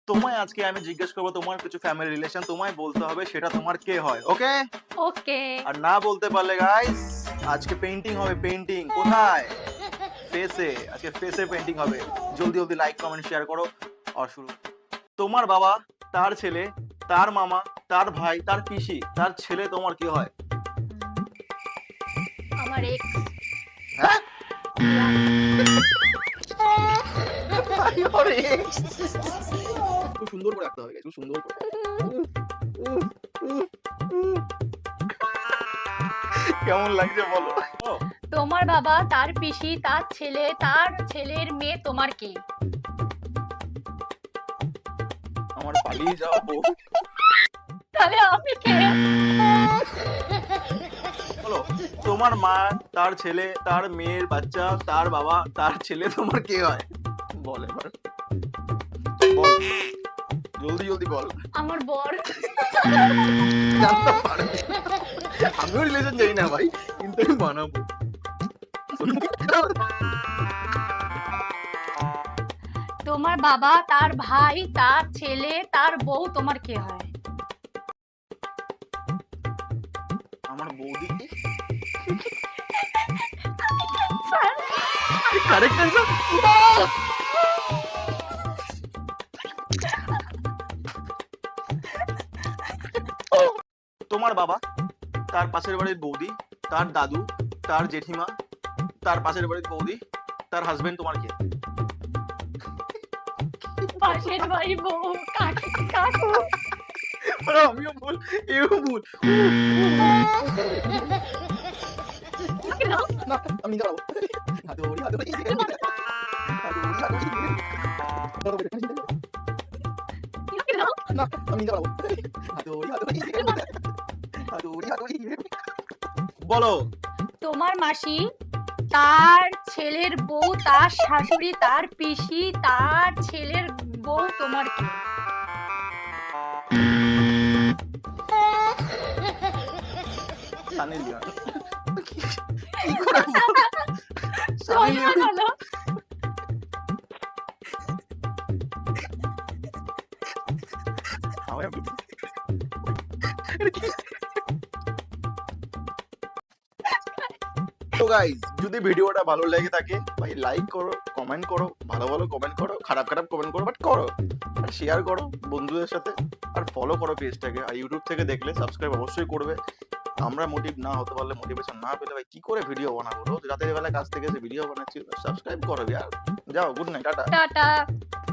তোমায় আজকে আমি জিজ্ঞেস করবো তোমার কিছু ফ্যামিলি রিলেশন, তোমায় বলতে হবে সেটা তোমার কে হয়, ওকে? ওকে। আর না বলতে পারলে গাইস আজকে পেইন্টিং হবে, পেইন্টিং কোথায়? ফেসে, আজকে ফেসে পেইন্টিং হবে। জলদি জলদি লাইক কমেন্ট শেয়ার করো আর শুরু। তোমার বাবা, তার ছেলে, তার মামা, তার ভাই, তার পিসি, তার ছেলে তোমার কি হয়? আমার এক্স। হ্যাঁ? আরে, খুব সুন্দর করে রাখতে হবে, খুব সুন্দর করে। কেমন লাগছে বলো? ও, তোমার বাবা, তার পিসি, তার ছেলে, তার ছেলের মেয়ে তোমার কে? আমার পালিয়ে যাওয়া বউ। তাহলে আমি কে? বলো, তোমার মা, তার ছেলে, তার মেয়ের বাচ্চা, তার বাবা, তার ছেলে তোমার কে হয়? বল এবার, বল, জলদি জলদি বল। আমার বর। জানতে পারবি। আমিও রিলেশন জানি না ভাই, কিন্তু আমি বানাবো। তোমার বাবা, তার ভাই, তার ছেলে, তার বউ তোমার কে হয়? আমার বৌদি। Correct answer. তোমার বাবা, তার পাশের বাড়ির বৌদি, তার দাদু, তার জেঠিমা, তার পাশের বাড়ির বৌদি, তার হাজবেন্ড তোমার কে? পাশের বাড়ি বউ, কাকু কাকু। আরে আমিও ভুল, এও ভুল। না, আমি দাঁড়াবো। হাতুড়ি, হাতুড়ি। হাতুড়ি, হাতুড়ি। না, আমি দাঁড়াবো। হাতুড়ি, হাতুড়ি। হাতুড়ি, হাতুড়ি। বলো, তোমার মাসি, তার ছেলের বউ, তার শাশুড়ি, তার পিসি, তার ছেলের বউ তোমার কে? সানি লিওন। কি করে বল? সানি লিওন। বলো। আমায় আমি- এটা কি? তো গাইস, যদি ভিডিওটা ভালো লেগে থাকে ভাই লাইক করো, কমেন্ট করো, ভালো ভালো কমেন্ট করো, খারাপ খারাপ কমেন্ট করো, বাট করো। আর শেয়ার করো বন্ধুদের সাথে, আর ফলো করো পেজটাকে। আর ইউটিউব থেকে দেখলে সাবস্ক্রাইব অবশ্যই করবে। আমরা মোটিভ না হতে পারলে, মোটিভেশন না পেলে ভাই কি করে ভিডিও বানাবো? রোজ রাতের বেলা কাজ থেকে এসে ভিডিও বানাচ্ছি, সাবস্ক্রাইব করো ইয়ার। যাও, গুড নাইট, টাটা। টাটা।